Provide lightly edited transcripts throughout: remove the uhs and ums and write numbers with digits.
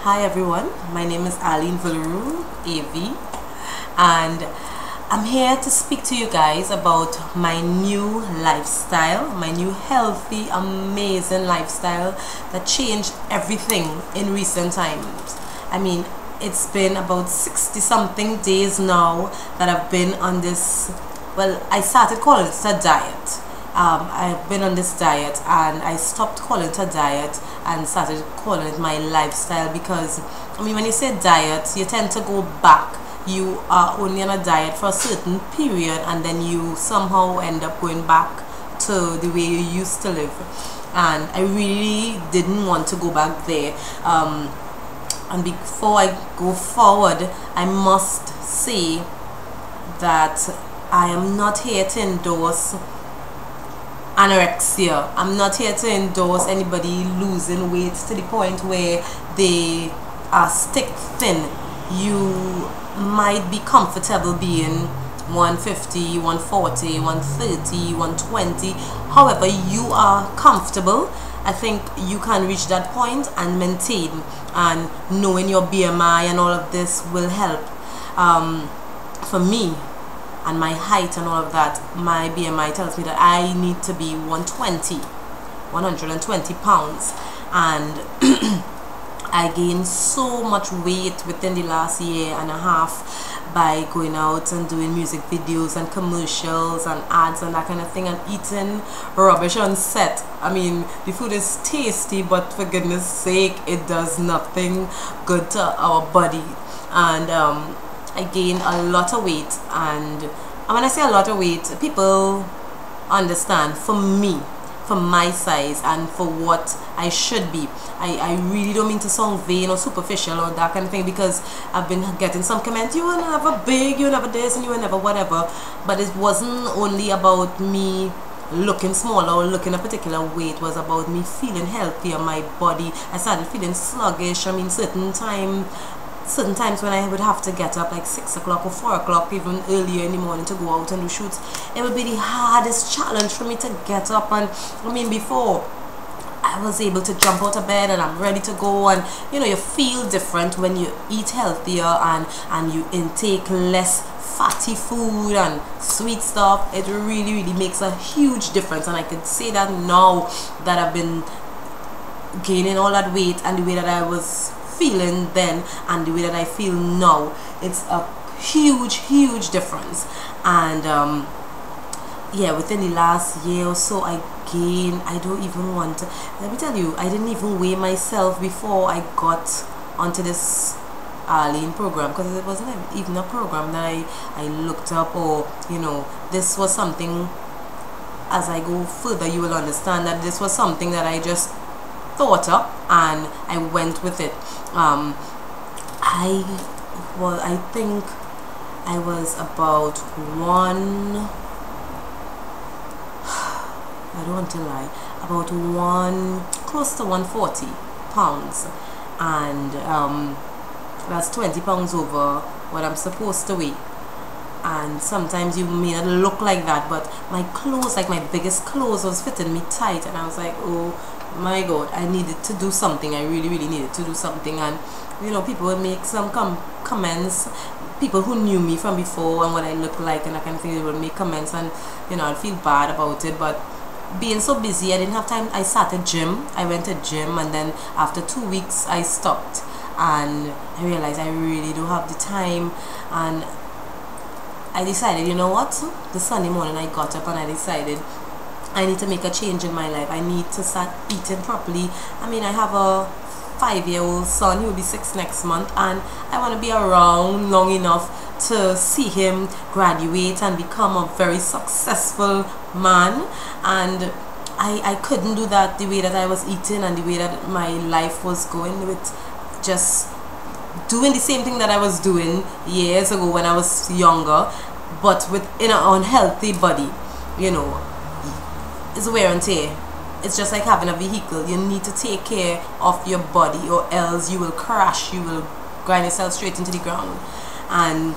Hi everyone, my name is Arlene Villarule, AV, and I'm here to speak to you guys about my new lifestyle, my new healthy, amazing lifestyle that changed everything in recent times. I mean, it's been about 60 something days now that I've been on this, well, I started calling it a diet. I've been on this diet and I stopped calling it a diet and started calling it my lifestyle, because I mean, when you say diet, you tend to go back. You are only on a diet for a certain period and then you somehow end up going back to the way you used to live, and I really didn't want to go back there. And before I go forward, I must say that I am not here to endorse anorexia. I'm not here to endorse anybody losing weight to the point where they are stick thin. You might be comfortable being 150, 140, 130, 120. However you are comfortable, I think you can reach that point and maintain, and knowing your BMI and all of this will help. For me, and my height and all of that, my BMI tells me that I need to be 120 pounds, and I gained so much weight within the last year and a half by going out and doing music videos and commercials and ads and that kind of thing, and eating rubbish on set. I mean, the food is tasty, but for goodness sake, it does nothing good to our body. And I gained a lot of weight, and when I say a lot of weight, people understand, for me, for my size and for what I should be. I really don't mean to sound vain or superficial or that kind of thing, because I've been getting some comments, you were never big, you were never this, and you were never whatever. But it wasn't only about me looking smaller or looking a particular weight. It was about me feeling healthier, my body. I started feeling sluggish. I mean, certain times when I would have to get up like 6 o'clock or 4 o'clock, even earlier in the morning, to go out and do shoots, it would be the hardest challenge for me to get up. And I mean, before I was able to jump out of bed and I'm ready to go, and you know, you feel different when you eat healthier and you intake less fatty food and sweet stuff. It really makes a huge difference, and I could say that now that I've been gaining all that weight, and the way that I was feeling then and the way that I feel now, it's a huge difference. And yeah, within the last year or so, I don't even want to, let me tell you, I didn't even weigh myself before I got onto this Arlene program, because it wasn't even a program that I looked up, or you know, this was something, as I go further you will understand that this was something that I just thought up and I went with it. I think I was about I don't want to lie, about close to 140 pounds, and that's 20 pounds over what I'm supposed to weigh. And sometimes you may not look like that, but my clothes, like my biggest clothes, was fitting me tight, and I was like, oh my god, I needed to do something. I really needed to do something. And you know, people would make some comments, people who knew me from before and what I looked like and that kind of thing, they would make comments, and you know, I'd feel bad about it. But being so busy, I didn't have time. I started gym, I went to gym, and then after 2 weeks I stopped, and I realized I really don't have the time. And I decided, you know what, the Sunday morning I got up and I decided I need to make a change in my life. I need to start eating properly. I mean, I have a 5-year-old son, he will be 6 next month, and I want to be around long enough to see him graduate and become a very successful man. And I couldn't do that the way that I was eating and the way that my life was going, with just doing the same thing that I was doing years ago when I was younger, but with an unhealthy body. You know, it's wear and tear. It's just like having a vehicle. You need to take care of your body, or else you will crash, you will grind yourself straight into the ground. And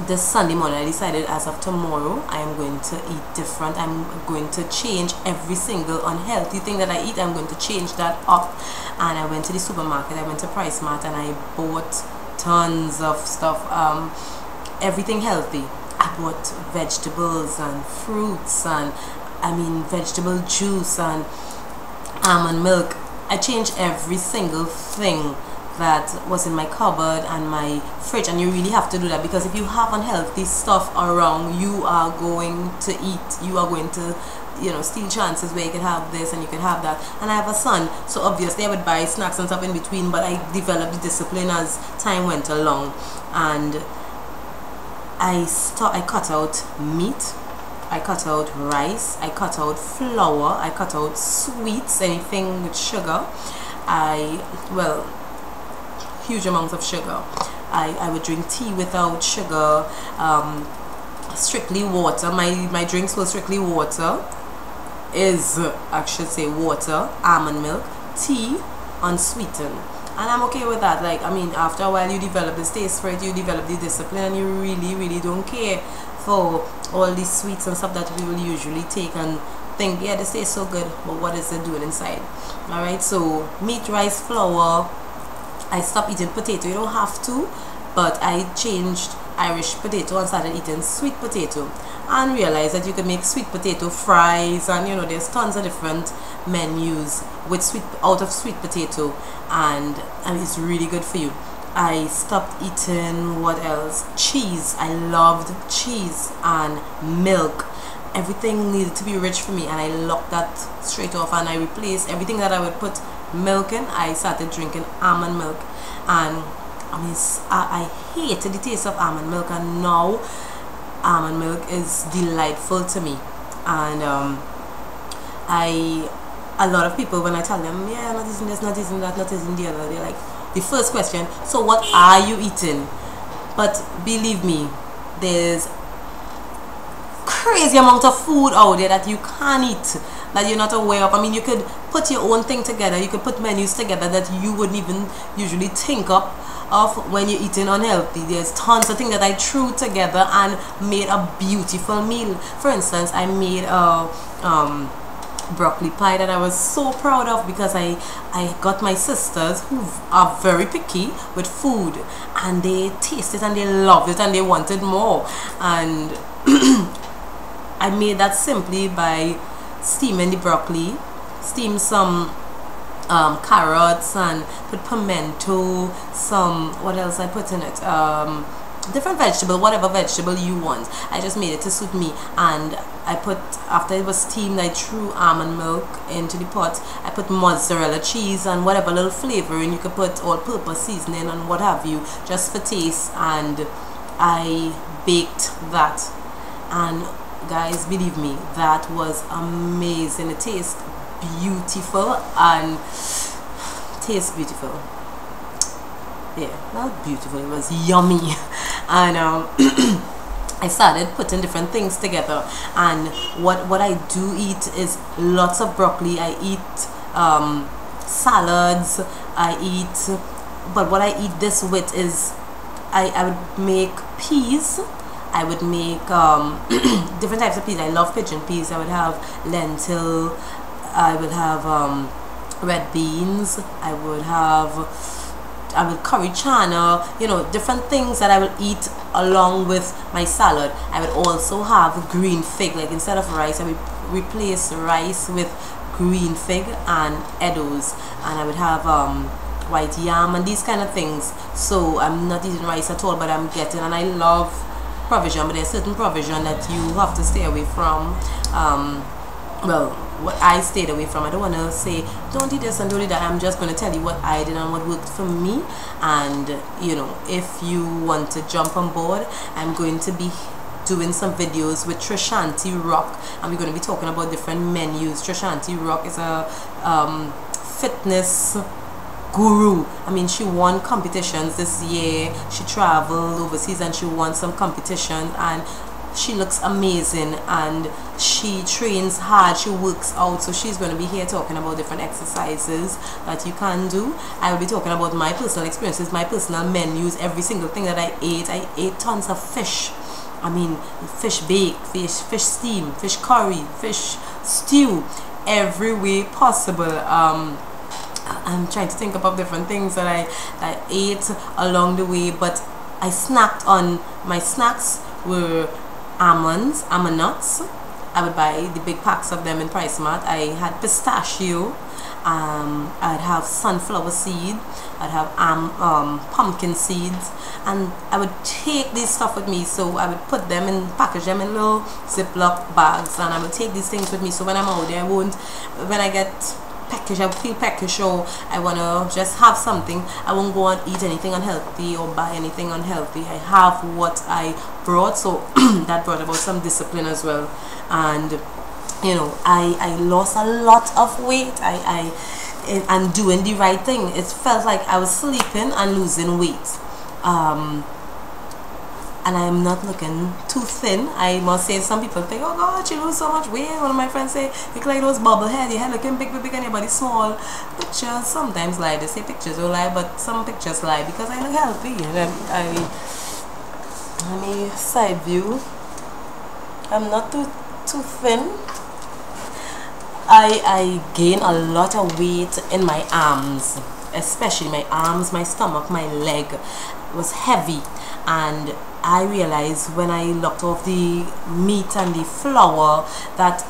this Sunday morning I decided as of tomorrow I am going to eat different. I'm going to change every single unhealthy thing that I eat. I'm going to change that up. And I went to the supermarket, I went to Price Mart, and I bought tons of stuff, everything healthy. I bought vegetables and fruits, and I mean vegetable juice and almond milk. I changed every single thing that was in my cupboard and my fridge. And you really have to do that, because if you have unhealthy stuff around, you are going to eat, you are going to, you know, steal chances where you can have this and you can have that. And I have a son, so obviously I would buy snacks and stuff in between, but I developed the discipline as time went along. And I cut out meat, I cut out rice, I cut out flour, I cut out sweets, anything with sugar. Well, huge amounts of sugar. I would drink tea without sugar, strictly water. My drinks were strictly water, I should say water, almond milk, tea, unsweetened. And I'm okay with that. Like, I mean, after a while you develop this taste for it, you develop the discipline, and you really don't care for all these sweets and stuff that we will usually take and think, yeah, this tastes so good, but what is it doing inside? Alright, so meat, rice, flour. I stopped eating potato. You don't have to, but I changed Irish potato and started eating sweet potato, and realized that you can make sweet potato fries, and you know, there's tons of different menus with out of sweet potato, and it's really good for you. I stopped eating, what else? Cheese. I loved cheese and milk. Everything needed to be rich for me, and I locked that straight off, and I replaced everything that I would put milk in. I started drinking almond milk, and I mean, I hated the taste of almond milk, and now almond milk is delightful to me. And a lot of people, when I tell them, yeah, not eating this, not eating that, not eating the other, they're like, the first question, so what are you eating? But believe me, there's crazy amount of food out there that you can't eat, that you're not aware of. I mean, you could put your own thing together, you could put menus together that you wouldn't even usually think of when you're eating unhealthy. There's tons of things that I threw together and made a beautiful meal. For instance, I made a broccoli pie that I was so proud of, because I got my sisters, who are very picky with food, and they tasted and they loved it and they wanted more. And I made that simply by steaming the broccoli, steam some carrots, and put pimento, some, what else I put in it, different vegetable, whatever vegetable you want. I just made it to suit me. And I put, after it was steamed, I threw almond milk into the pot. I put mozzarella cheese and whatever little flavoring you could put, all-purpose seasoning and what have you, just for taste. And I baked that, and guys, believe me, that was amazing. It tastes beautiful and tastes beautiful. Yeah, not beautiful, it was yummy. And I started putting different things together. And what I do eat is lots of broccoli. I eat salads. I eat, but what I eat this with is I would make peas. I would make different types of peas. I love pigeon peas. I would have lentil. I would have red beans. I would curry chana, you know, different things that I will eat along with my salad. I would also have green fig. Like, instead of rice, I would replace rice with green fig and eddos, and I would have white yam and these kind of things. So I'm not eating rice at all, but I'm getting, and I love provision, but there's certain provision that you have to stay away from. Well, what I stayed away from. I don't want to say don't eat this and don't eat that. I'm just going to tell you what I did and what worked for me. And you know, if you want to jump on board, I'm going to be doing some videos with Trishanti Rock, and we're going to be talking about different menus. Trishanti Rock is a fitness guru. I mean, she won competitions this year. She traveled overseas and she won some competitions, and she looks amazing and she trains hard, she works out, so she's going to be here talking about different exercises that you can do. I will be talking about my personal experiences, my personal menus, every single thing that I ate tons of fish. I mean, fish bake, fish steam, fish curry, fish stew, every way possible. I'm trying to think about different things that I ate along the way, but I snacked on, my snacks were almond nuts. I would buy the big packs of them in Price Mart. I had pistachio, I'd have sunflower seed, I'd have pumpkin seeds, and I would take this stuff with me. So I would put them in, package them in little Ziploc bags, and I would take these things with me, so when I'm out there, I won't, when I get peckish, I feel peckish, or I want to just have something, I won't go and eat anything unhealthy or buy anything unhealthy. I have what I brought, so that brought about some discipline as well. And you know, I lost a lot of weight. And doing the right thing. It felt like I was sleeping and losing weight. And I am not looking too thin. I must say, some people think, oh God, you lose so much weight. One of my friends say, you look like those bobblehead, your head looking big and your body small. Pictures sometimes lie. They say pictures don't lie, but some pictures lie because I look healthy. And let me side view. I'm not too thin. I gain a lot of weight in my arms, especially my arms, my stomach, my leg was heavy, and I realized when I locked off the meat and the flour that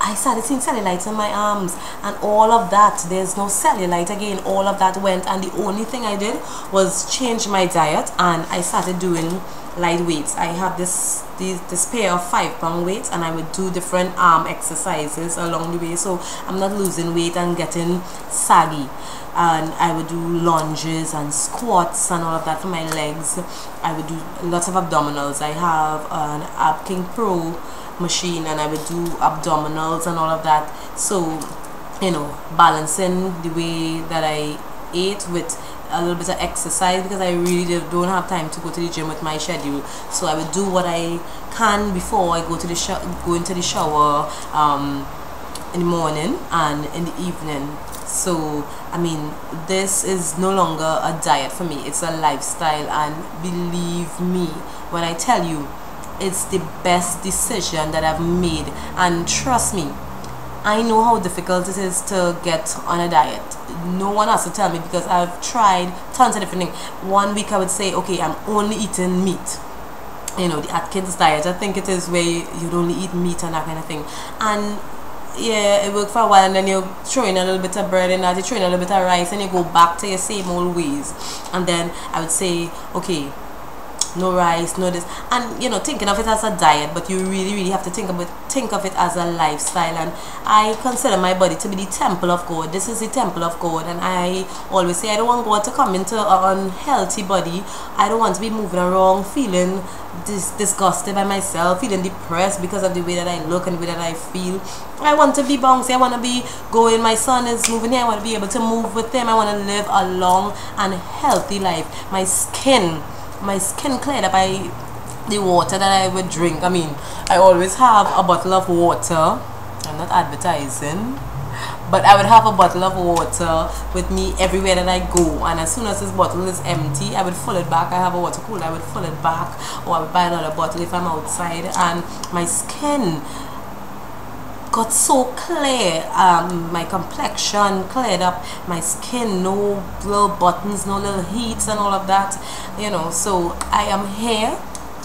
I started seeing cellulite in my arms, and all of that, there's no cellulite again, all of that went, and the only thing I did was change my diet, and I started doing light weights. I have this pair of 5-pound weights, and I would do different arm exercises along the way, so I'm not losing weight and getting saggy. And I would do lunges and squats and all of that for my legs. I would do lots of abdominals. I have an Ab King Pro machine, and I would do abdominals and all of that. So, you know, balancing the way that I ate with a little bit of exercise, because I really don't have time to go to the gym with my schedule. So I would do what I can before I go into the shower in the morning and in the evening. So I mean, this is no longer a diet for me, it's a lifestyle, and believe me when I tell you, it's the best decision that I've made. And trust me, I know how difficult it is to get on a diet. No one has to tell me, because I've tried tons of different things. One week I would say, okay, I'm only eating meat. You know, the Atkins diet, I think it is, where you'd only eat meat and that kind of thing. And yeah, it worked for a while, and then you're throwing a little bit of bread in that, you're throwing a little bit of rice, and you go back to your same old ways. And then I would say, okay, no rice, no this, and you know, thinking of it as a diet, but you really have to think of it as a lifestyle. And I consider my body to be the temple of God. This is the temple of God, and I always say I don't want God to come into an unhealthy body. I don't want to be moving around feeling disgusted by myself, feeling depressed because of the way that I look and the way that I feel. I want to be bouncy, I want to be going, my son is moving here, I want to be able to move with him, I want to live a long and healthy life. My skin cleared up by the water that I would drink. I mean, I always have a bottle of water. I'm not advertising, but I would have a bottle of water with me everywhere that I go, and as soon as this bottle is empty, I would fill it back. I have a water cooler, I would fill it back, or I would buy another bottle if I'm outside. And my skin got so clear, my complexion cleared up, my skin, no little buttons, no little heats and all of that, you know. So I am here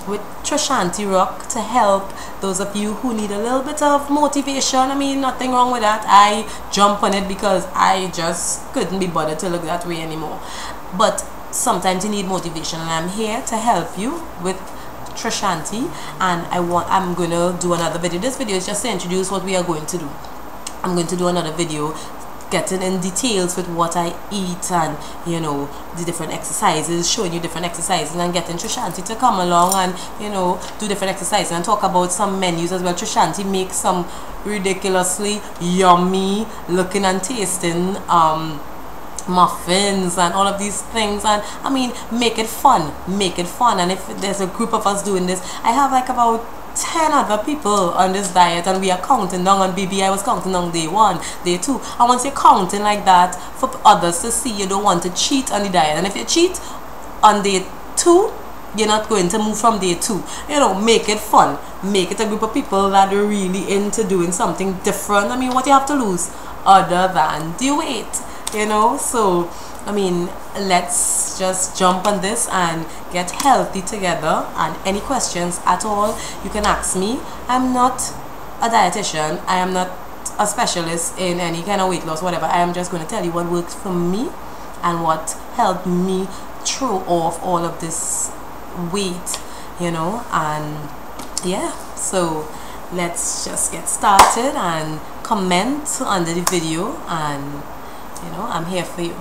with Trishanti Rock to help those of you who need a little bit of motivation. I mean, nothing wrong with that. I jump on it because I just couldn't be bothered to look that way anymore. But sometimes you need motivation, and I'm here to help you with Trishanti. And I'm gonna do another video. This video is just to introduce what we are going to do. I'm going to do another video getting in details with what I eat, and you know, the different exercises, showing you different exercises, and getting Trishanti to come along and, you know, do different exercises and talk about some menus as well. Trishanti makes some ridiculously yummy looking and tasting muffins and all of these things, and I mean, make it fun. And if there's a group of us doing this, I have like about 10 other people on this diet, and we are counting down. On BB, I was counting down day 1, day 2, and once you're counting like that for others to see, you don't want to cheat on the diet. And if you cheat on day 2, you're not going to move from day 2. You know, make it fun, make it a group of people that are really into doing something different. I mean, what you have to lose other than the weight, you know? So I mean, let's just jump on this and get healthy together. And any questions at all, you can ask me. I'm not a dietitian, I am not a specialist in any kind of weight loss, whatever. I am just going to tell you what works for me and what helped me throw off all of this weight, you know. And yeah, so let's just get started and comment under the video, and you know, I'm here for you.